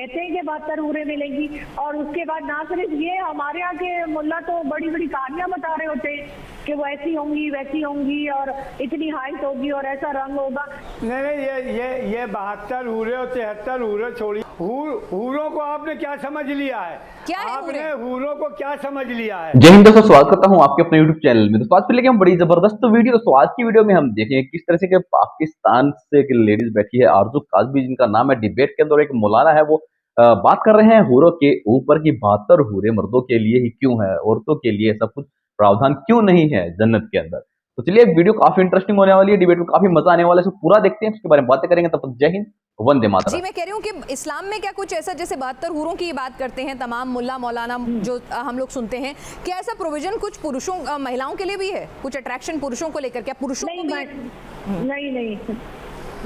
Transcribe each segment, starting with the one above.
कहते हैं कि 72 हूरें मिलेंगी, और उसके बाद ना सिर्फ ये, हमारे यहाँ के मुल्ला तो बड़ी बड़ी कहानियां बता रहे होते हैं कि वो ऐसी होंगी वैसी होंगी और इतनी हाइट होगी और ऐसा रंग होगा। नहीं, ये 72 हूरें और 73 हूरें छोड़िए, हूरों को आपने क्या समझ लिया है? क्या है आपने हूरों को क्या समझ लिया है? जय हिंद दोस्तों, स्वागत करता हूं आपके अपने YouTube चैनल में। दोस्तों आज फिर लेके हम बड़ी जबरदस्त वीडियो। दोस्तों आज की वीडियो में हम देखेंगे किस तरह से कि पाकिस्तान से एक लेडीज बैठी है, आरजू काजमी जिनका नाम है। डिबेट के अंदर एक मौलाना है, वो बात कर रहे हैं हूरों के ऊपर की 72 हूरें मर्दों के लिए ही क्यों है, औरतों के लिए सब कुछ प्रावधान क्यों नहीं है जन्नत के अंदर। तो चलिए वीडियो काफी इंटरेस्टिंग होने वाली है, डिबेट में काफी मजा आने वाला है, पूरा देखते हैं, उसके बारे में बातें करेंगे। तब तक जय हिंद, वंदे मातरम। जी मैं कह रही हूँ कि इस्लाम में क्या कुछ ऐसा, जैसे 72 हूरों की बात करते हैं तमाम मुल्ला मौलाना जो हम लोग सुनते हैं, क्या ऐसा प्रोविजन कुछ पुरुषों महिलाओं के लिए भी है, कुछ अट्रैक्शन पुरुषों को लेकर? क्या पुरुषों को भी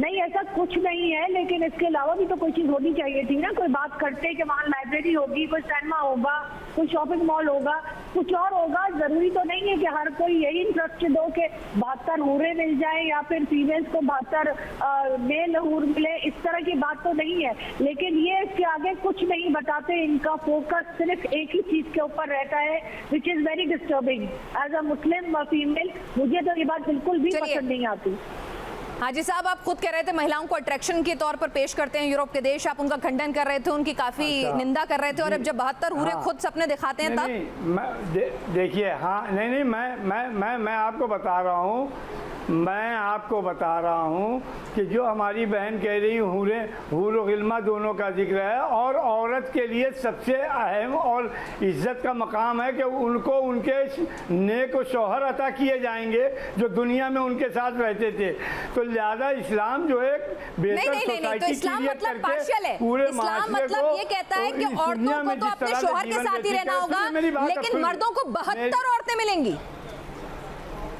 नहीं ऐसा कुछ नहीं है, लेकिन इसके अलावा भी तो कोई चीज होनी चाहिए थी ना। कोई बात करते कि वहाँ लाइब्रेरी होगी, कोई सिनेमा होगा, कोई शॉपिंग मॉल होगा, कुछ और होगा। जरूरी तो नहीं है कि हर कोई यही इंटरेस्ट दो कि 72 हूरें मिल जाए या फिर फीमेल्स को 72 मेल हूर मिले, इस तरह की बात तो नहीं है। लेकिन ये इसके आगे कुछ नहीं बताते, इनका फोकस सिर्फ एक ही चीज के ऊपर रहता है, which is very disturbing as a Muslim female. मुझे तो ये बात बिल्कुल भी पसंद नहीं आती। हाजी साहब, आप खुद कह रहे थे महिलाओं को अट्रैक्शन के तौर पर पेश करते हैं यूरोप के देश, आप उनका खंडन कर रहे थे, उनकी काफी निंदा कर रहे थे, और अब जब 72 हूरें खुद सपने दिखाते हैं तब देखिए, हाँ नहीं मैं आपको बता रहा हूँ, कि जो हमारी बहन कह रही हूर गिल्मा दोनों का जिक्र है, और औरत के लिए सबसे अहम और इज्जत का मकाम है कि उनको उनके नेक शौहर अता किए जाएंगे जो दुनिया में उनके साथ रहते थे। तो लिहाजा इस्लाम जो है बेहतर सोसाइटी तो इस्लाम मतलब पार्शियल है। इस्लाम मतलब ये कहता है कि औरतों को तो अपने शौहर के साथ ही रहना होगा, लेकिन मर्दों को 72 औरतें मिलेंगी,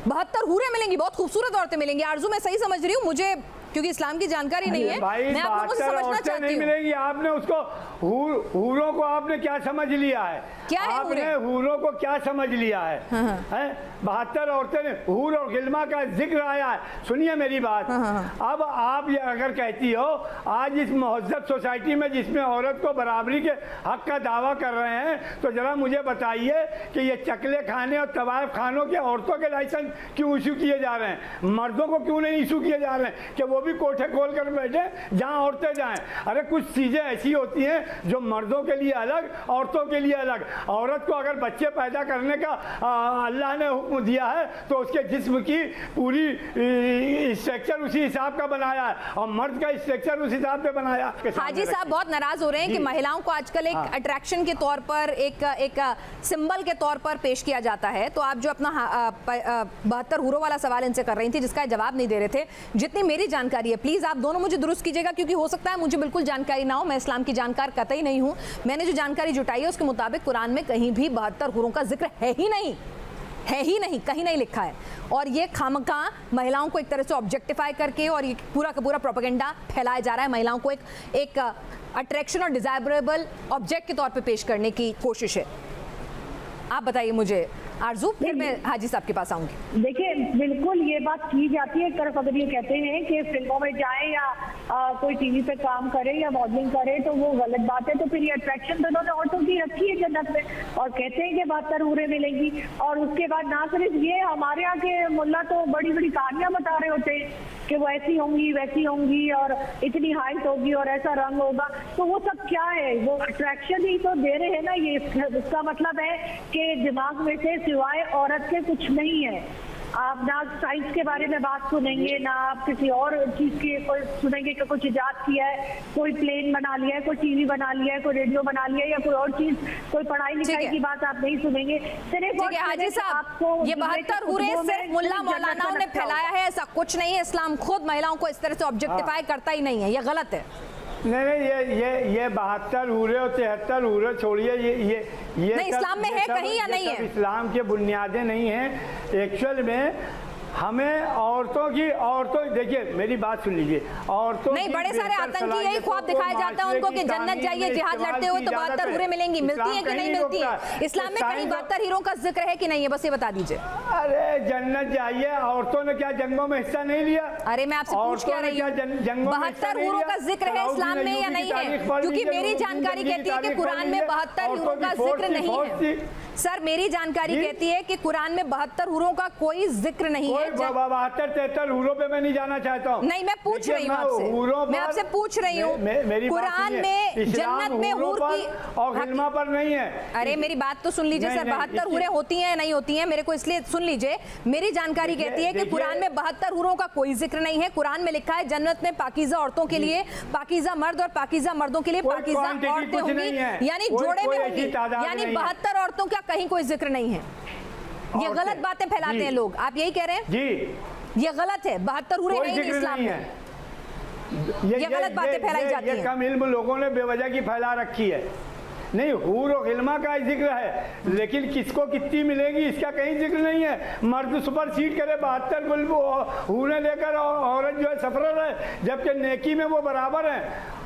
72 हूरें मिलेंगी, बहुत खूबसूरत औरतें मिलेंगी। आरजू मैं सही समझ रही हूँ? मुझे क्योंकि इस्लाम की जानकारी नहीं है, मैं आप लोगों से समझना चाहती हूँ। मिलेंगी, आपने उसको हूरों को आपने क्या समझ लिया है? क्या है आपने हूरों को क्या समझ लिया है? हैं 72 औरतें, हूर और गिल्मा का जिक्र आया है। सुनिए मेरी बात। अब आप ये अगर कहती हो आज इस महज़्ज़ब सोसाइटी में जिसमें औरत को बराबरी के हक का दावा कर रहे हैं, तो जरा मुझे बताइए कि ये चकले खाने और तवायफ खानों के औरतों के लाइसेंस क्यों इशू किए जा रहे हैं, मर्दों को क्यों नहीं इशू किए जा रहे हैं कि वो भी कोठे खोल कर बैठे जहां औरतें जाएं? अरे कुछ चीजें ऐसी होती हैं जो मर्दों के लिए अलग, औरतों के लिए अलग। औरत को अगर बच्चे पैदा करने का अल्लाह ने हुक्म दिया है तो उसके जिस्म की पूरी स्ट्रक्चर उसी हिसाब का बनाया है, और मर्द का स्ट्रक्चर उस हिसाब से बनाया। हाजी साहब बहुत नाराज हो रहे हैं कि महिलाओं को आजकल एक अट्रैक्शन के तौर पर, एक सिंबल के तौर पर पेश किया जाता है। तो आप जो अपना 72 हूरों वाला सवाल इनसे कर रही थी, जिसका जवाब नहीं दे रहे थे, जितनी मेरी जानकारी है, प्लीज आप दोनों मुझे दुरुस्त कीजिएगा, क्योंकि हो सकता है मुझे बिल्कुल जानकारी ना हो, मैं इस्लाम की जानकार कतई नहीं हूं। मैंने जो जानकारी जुटाई है उसके मुताबिक कुरान में कहीं भी 72 हूरों का जिक्र है ही नहीं, कहीं नहीं लिखा है। और ये खामखा महिलाओं को एक तरह से ऑब्जेक्टिफाई करके और ये पूरा का पूरा प्रोपेगेंडा फैलाया जा रहा है, महिलाओं को एक अट्रैक्शन और डिजायरेबल ऑब्जेक्ट के तौर पे पेश करने की कोशिश है। आप बताइए मुझे आरजू, फिर मैं हाजी साहब के पास आऊंगी। देखिए, बिल्कुल ये बात की जाती है, तरफ अगर ये कहते हैं कि फिल्मों में जाए या कोई टीवी पे काम करे या मॉडलिंग करे तो वो गलत बात है। तो फिर ये अट्रैक्शन तो उन्होंने औरतों की रखी है जन्नत में, और कहते हैं कि 72 हूरें मिलेंगी, और उसके बाद ना सिर्फ ये, हमारे यहाँ के मुल्ला तो बड़ी बड़ी कहानियां बता रहे होते हैं कि वो ऐसी होंगी वैसी होंगी और इतनी हाइट होगी और ऐसा रंग होगा। तो वो सब क्या है? वो अट्रैक्शन ही तो दे रहे हैं ना। ये इसका मतलब है कि दिमाग में से सिवाय औरत के कुछ नहीं है। आप ना साइंस के बारे में बात सुनेंगे, ना आप किसी और चीज की कोई सुनेंगे कि कुछ इजाद किया है, कोई प्लेन बना लिया है, कोई टीवी बना लिया है, कोई रेडियो बना लिया है, या कोई और चीज, कोई पढ़ाई लिखाई की बात आप नहीं सुनेंगे। सिर्फ हाजी साहब, ये 72 हूरें सिर्फ मुल्ला मौलानाओं ने फैलाया है, ऐसा कुछ नहीं है। इस्लाम खुद महिलाओं को इस तरह से ऑब्जेक्टिफाई करता ही नहीं है, ये गलत है। नहीं, ये 72 हूरें और 73 हूरें छोड़िए, ये नहीं, इस्लाम में है कहीं या नहीं है? इस्लाम के बुनियादें नहीं हैं एक्चुअल में। हमें औरतों देखिए मेरी बात सुन लीजिए, औरतों नहीं, बड़े सारे आतंकी यही ख्वाब दिखाया जाता है उनको कि जन्नत जाइए, जिहाद लड़ते हुए तो 72 हूरें मिलेंगी। मिलती है कि नहीं मिलती है? इस्लाम में कहीं 72 हीरों का जिक्र है कि नहीं है? बस ये बता दीजिए। अरे जन्नत जाइए, औरतों ने क्या जंगों में हिस्सा नहीं लिया? अरे मैं आपसे पूछ क्या रही हूँ, 72 हूरों का जिक्र है इस्लाम में या नहीं है? क्योंकि मेरी जानकारी कहती है कि कुरान में 72 हूरों का जिक्र नहीं है। सर मेरी जानकारी कहती है कि कुरान में 72 हूरों का कोई जिक्र नहीं है। 72-73 हूरों पे मैं नहीं जाना चाहता हूँ। नहीं, मैं पूछ रही हूँ आपसे, मैं आपसे पूछ रही हूँ, कुरान में जन्नत में हूर की और गिलमा पर नहीं है। अरे मेरी बात तो सुन लीजिए सर, 72 हूरें होती हैं नहीं होती हैं मेरे को इसलिए सुन लीजिए। मेरी जानकारी कहती है कि कुरान में 72 हूरों का कोई जिक्र नहीं है। कुरान में लिखा है जन्नत में पाकीज़ा औरतों के लिए पाकीज़ा मर्द और पाकीज़ा मर्दों के लिए पाकीज़ा औरतें होंगी, यानी जोड़े में होंगी, यानी 72 औरतों का कहीं कोई जिक्र नहीं है। ये गलत बातें फैलाते हैं लोग, आप यही कह रहे हैं जी? ये गलत है, 72 हूरें नहीं इस्लाम में, ये गलत बातें फैलाई जाती हैं। कम इल्म लोगों ने बेवजह की फैला रखी है। नहीं, हूर और गिलमा का जिक्र है, लेकिन किसको कितनी मिलेगी इसका कहीं जिक्र नहीं है। मर्द सुपर सीट करे 72 हूरें लेकर, औरत जो है सफरर है, जबकि नेकी में वो बराबर है।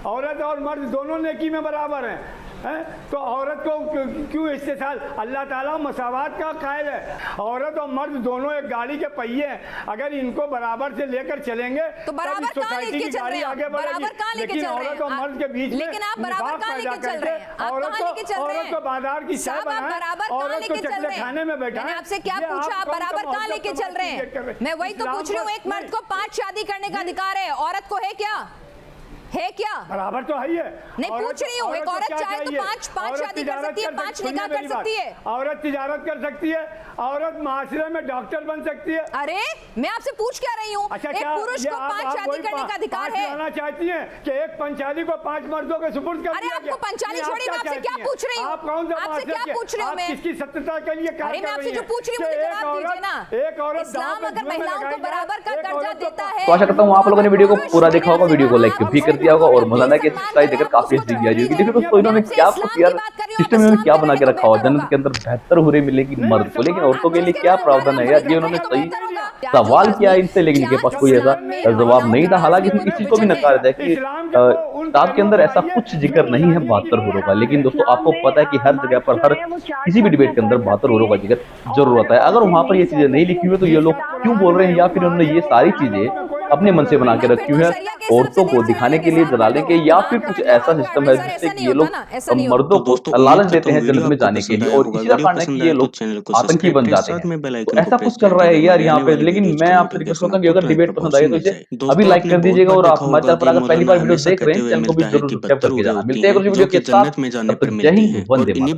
औरत और मर्द दोनों नेकी में बराबर हैं। तो औरत को क्यों इस्तेसाल? अल्लाह ताला मसावात का कायल है। औरत और मर्द दोनों एक गाड़ी के पहिए हैं, अगर इनको बराबर से लेकर चलेंगे तो बराबर कहाँ लेके चल रहे हैं? आगे बढ़ेगी। लेकिन औरत और मर्द के बीच में लेकिन आप बराबर कहाँ लेके चल रहे हैं? आप कहाँ लेके चल रहे हैं? औरत को बाजार की चाय बनाएं, औरत को चकले खाने में बैठाएं। मैंने आपसे क्या पूछा, आप बराबर कहाँ लेके चल रहे हैं? मैं वही तो पूछ रही हूँ। एक मर्द को 5 शादी करने का अधिकार है, औरत को है क्या? है क्या? बराबर तो है। नहीं पूछ रही हूँ, एक औरत चाहे तो 5 शादी कर सकती है, 5 निकाह कर सकती है। औरत तिजारत कर सकती है, औरत माशरे में डॉक्टर बन सकती है। अरे मैं आपसे पूछ क्या रही हूँ, अच्छा, एक पुरुष को 5 शादी करने का अधिकार है। कहना चाहती हैं कि एक पंचाली को 5 मर्दों के सुपुर्द कर दिया? अरे आपको पंचाली छोड़ी, मैं आपसे क्या पूछ रही हूँ? आप कौन सा आपसे क्या पूछ रही हूँ मैं? किसकी सत्यता के लिए क्या? अरे मैं आपसे जो पूछ रही हूँ मुझे जवाब दीजिए ना। एक औरत इस्लाम अगर महिलाओं को बराबर का दर्जा देता है, तो आशा करता हूँ आप लोगों ने वीडियो को पूरा देखा होगा, वीडियो को लाइक भी कर दिया होगा और मजा के सच्चाई देखकर काफी हंसी भी आ जाएगी। देखिए दोस्तों, इन्होंने क्या यार सिस्टम में क्या बना के रखा हुआ, जन्नत के अंदर 72 हूरें मिलेगी मर्द को, लेकिन औरतों के लिए क्या प्रावधान है यार? ये उन्होंने सही सवाल किया इनसे, लेकिन इनके पास कोई ऐसा जवाब नहीं था। हालांकि इस चीज को भी नकार है कि किताब के अंदर ऐसा कुछ जिक्र नहीं है 72 हूरों का, लेकिन दोस्तों आपको पता है कि हर जगह पर हर किसी भी डिबेट के अंदर 72 हूरों का जिक्र जरूर होता है। अगर वहां पर ये चीजें नहीं लिखी हुई तो ये लोग क्यों बोल रहे हैं, या फिर उन्होंने ये सारी चीजें अपने मन से बना के रखी हुई है औरतों को दिखाने के लिए, जलाने के, या फिर कुछ ऐसा सिस्टम है जिससे कि ये लोग मर्दों को लालच देते हैं जन्नत में जाने के लिए, और इसी का कारण है कि ये लोग आतंकी बन जाते हैं। तो ऐसा कुछ चल रहा है यार यहाँ पे। लेकिन मैं आपसे रिक्वेस्ट करूंगा कि अगर डिबेट पसंद आई तो इसे अभी लाइक कर दीजिएगा, और आप हमारे चैनल पर अगर पहली बार वीडियो देख रहे हैं चैनल को भी जरूर सब्सक्राइब करके जाना। मिलते हैं अगली वीडियो के साथ, जय हिंद, वंदे मातरम।